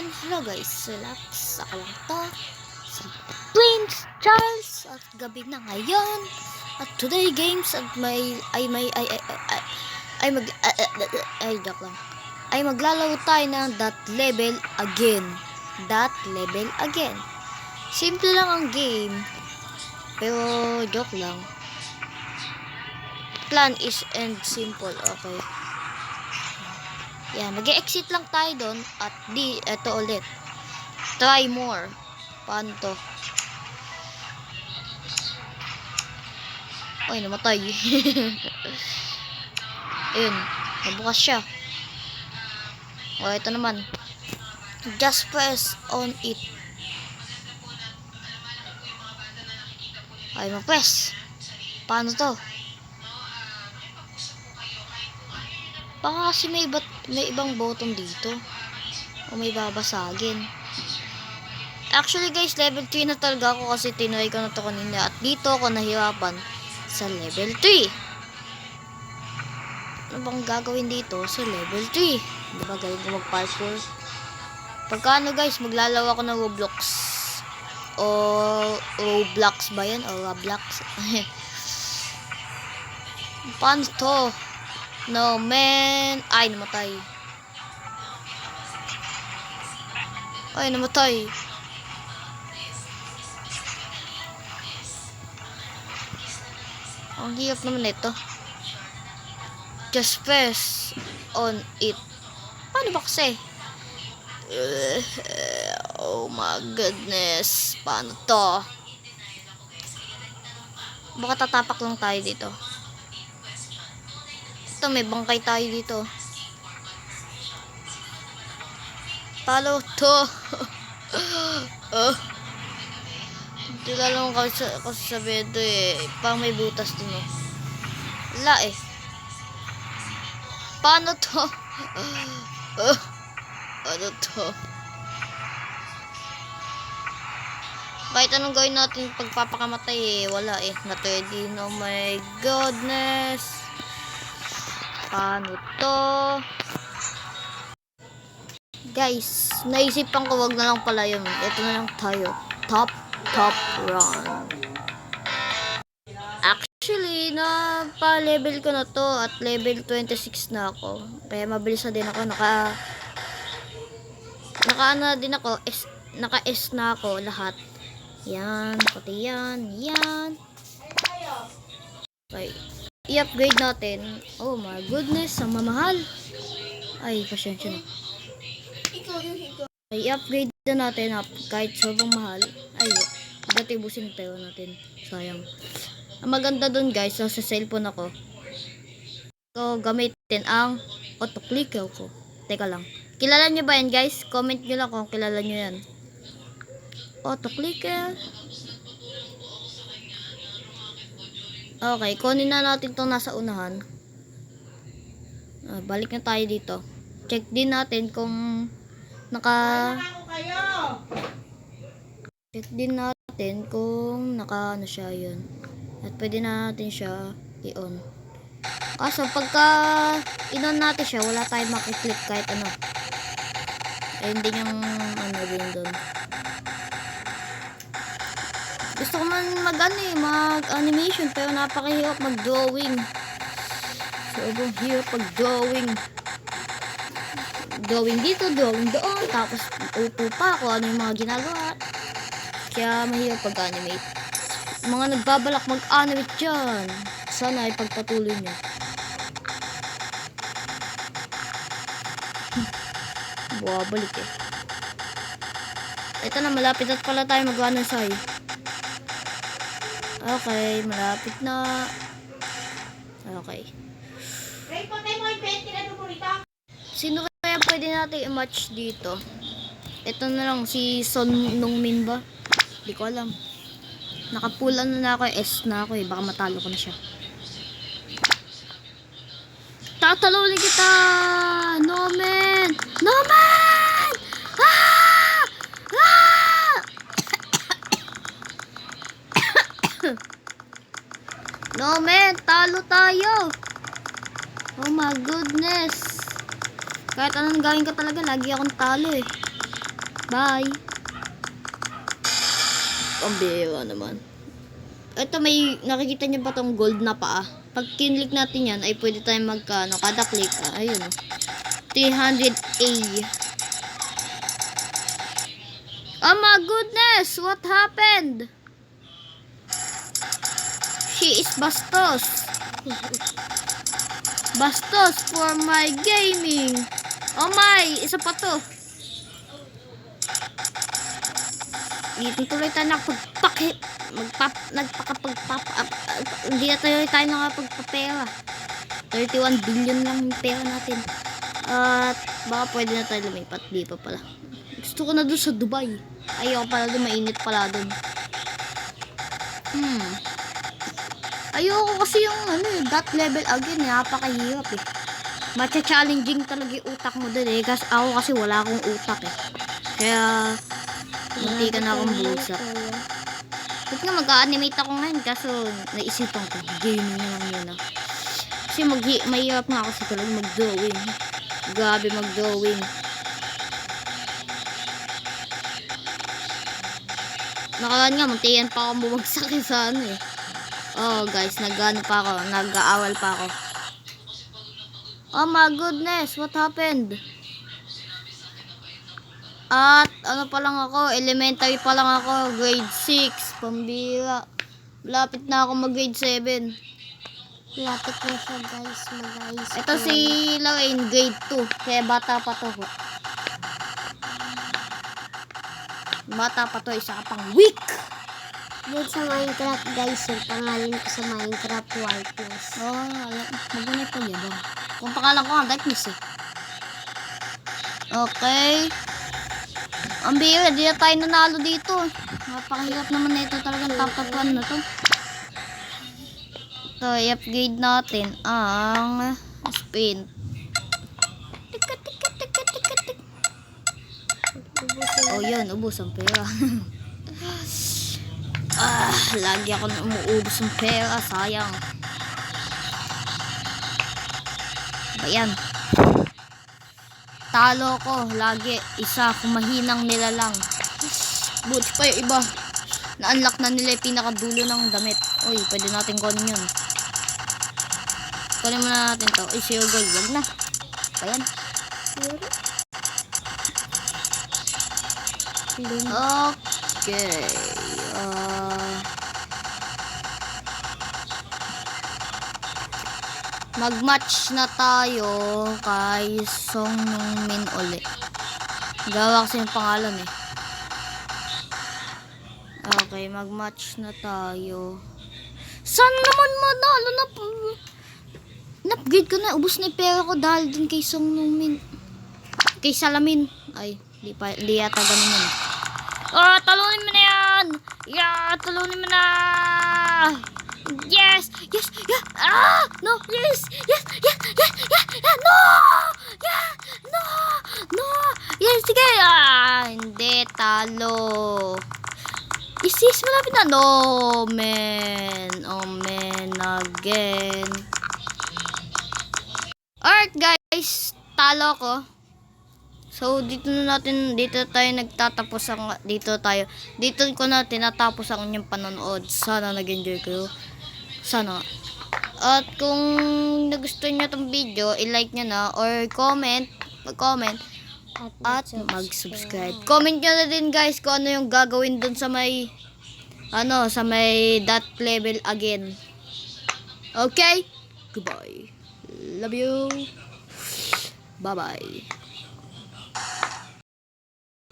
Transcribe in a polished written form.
Hello guys, relax. Ako lang to. Si Prince Charles at gabi na ngayon. At today games at joke lang. Ay maglalaro tayo ng that level again. That level again. Simple lang ang game. Pero joke lang. Plan is end simple, okay. Yan, mag-exit lang tayo doon at eto ulit. Try more. Paano to? Ay, namatay. Ayun, nabukas siya. O, ito naman. Just press on it. Ay, ma-press. Paano to? Baka kasi may ibang button dito. O may babasagin. Actually guys, level 3 na talaga ako kasi tinry ko na to kanina. At dito ako nahirapan sa level 3. Ano bang gagawin dito sa level 3? Diba galing ko mag-parkour? Pagkano guys, maglalaro ako ng Roblox. O Roblox ba yan? O Roblox? Paano to? No, man. Ay, namatay. Ay, namatay. Ang hirap naman ito. Just press on it. Paano ba kasi? Oh my goodness. Paano to? Baka tatapak lang tayo dito. Ito, may bangkay tayo dito. Palo to. Hindi ka lang kasi sabi ito eh. Parang may butas dun oh. Wala eh. Paano to? Ano to? Kahit anong gawin natin pagpapakamatay eh. Wala eh. Not ready. Oh my goodness. Paano to? Guys, naisipan ko wag na lang pala yun. Ito na lang tayo. Top run. Actually, pa-level ko na to at level 26 na ako. Kaya mabilis na din ako. Naka din ako. Naka-S na ako lahat. Yan, pati yan. Yan. Okay. I-upgrade natin. Oh my goodness, ang mamahal. Ay, pasensya na. Ay, i-upgrade na natin kahit sobrang mahal. Ay, gatibusin tayo natin. Sayang. Ang maganda dun guys, sa cellphone ako. So, gamitin ang auto-clicker ko. Teka lang. Kilala nyo ba yan guys? Comment nyo lang kung kilala nyo yan. Auto-clicker. Okay, kunin na natin itong nasa unahan. Balik na tayo dito. Check din natin kung check din natin kung ano siya yun. At pwede natin siya i-on. Kaso pagka in-on natin siya, wala tayong makiklik kahit ano. Ay, hindi niyang ano din doon. Gusto ko man mag-animation pero napakahirap mag-drawing. Sobrang hirap mag-drawing. Drawing dito, drawing doon. Tapos upo pa ako ano yung mga ginagawa. Kaya mahirap pag-animate. Mga nagbabalak mag-animate dyan. Sana ay pagpatuloy nyo. Buwabalik eh. Ito na, malapit at pala tayo mag-anasay. Okay, malapit na. Okay. Sino kaya pwede natin i-match dito? Ito na lang, si Son Nungmin ba? Hindi ko alam. Nakapulan na ako, S na ako eh. Baka matalo ko na siya. Tatalawin kita! No man! No man! Ah! Ah! No man, talo tayo. Oh my goodness. Kahit anong gawin ka talaga, lagi akong talo eh. Bye. Pambira naman. Ito, may nakikita niyo ba tong gold na paa? Pag kinlik natin yan, ay pwede tayong magkano, kada click, ayun, 300A. Oh my goodness, what happened? She is Bastos. Bastos for my gaming. Oh my, isa pa to. Tuloy tayo nakapagpakit. Hindi na tayo nakapagpapera. 31 billion lang yung pera natin. At baka pwede na tayo lumipat. Di pa pala. Gusto ko na doon sa Dubai. Ayoko pala doon, mainit pala doon. Ayoko kasi yung that level again, napakahirap eh. Matcha-challenging talaga yung utak mo doon eh. Kasi ako kasi wala akong utak eh. Kaya hindi ka na akong busak. Ba't nga mag-animate ako ngayon, kaso naisipan ko, gaming na lang muna. Kasi mahirap nga kasi talaga mag-drawing. Grabe mag-drawing. Nakaraan nga, muntiyan pa akong bumagsak sa ano eh. Oh guys, nag-aawal pa ako. Oh my goodness, what happened? At ano pa lang ako, elementary pa lang ako, grade 6, pambira. Lapit na ako mag grade 7. Lapit na siya guys, mag-ayos. Ito si Lorraine, grade 2, kaya bata pa to. Bata pa to, isa ka pang weak. Doon sa Minecraft guys, yung pangalan ko sa Minecraft Whiteness. Oh, mag-unay pa yan. Kung pangalan ko nga, Darkness eh. Okay. Ang bira, di na tayo nanalo dito. Napakahirap naman na ito, talagang top 1 na to. Ito, i-upgrade natin ang spin. Oh yun, ubos ang pera. Lagi ako na umuubos ng pera, sayang. Ayan. Talo ko lagi, isa kumahinang nila lang. Buti pa yung iba, na-unlock na nila yung pinakadulo ng damit. Uy, pwede natin kunin yun. Kunin muna natin to. Uy, zero gold, wag na. Ayan. Okay. Mag-match na tayo kay Song Nung Min uli. Gawa kasi yung pangalan eh. Okay, mag-match na tayo. Saan naman manalo na? Na-upgrade ko na. Ubus na yung pera ko dahil din kay Song Nung Min. Kay Salamin. Ay, di yata ganun yun. Talunin mo na yan! Yeah, talunin mo na! Yes! Yes! Yeah! No! Yes! Yes! Yeah! Yeah! Yeah! Yeah! No! Yeah! No! No! Yes! Sige! Hindi. Talo. Isis, malapit na. No, man. Oh, man. Again. Alright, guys. Talo ko. So, dito tayo nagtatapos dito ko na tinatapos ang inyong panonood. Sana nag-enjoy kayo. Sana. At kung nagustuhan nyo itong video, i-like nyo na or mag-comment at mag-subscribe. Comment nyo na din guys kung ano yung gagawin dun sa may that level again. Okay? Goodbye. Love you. Bye-bye.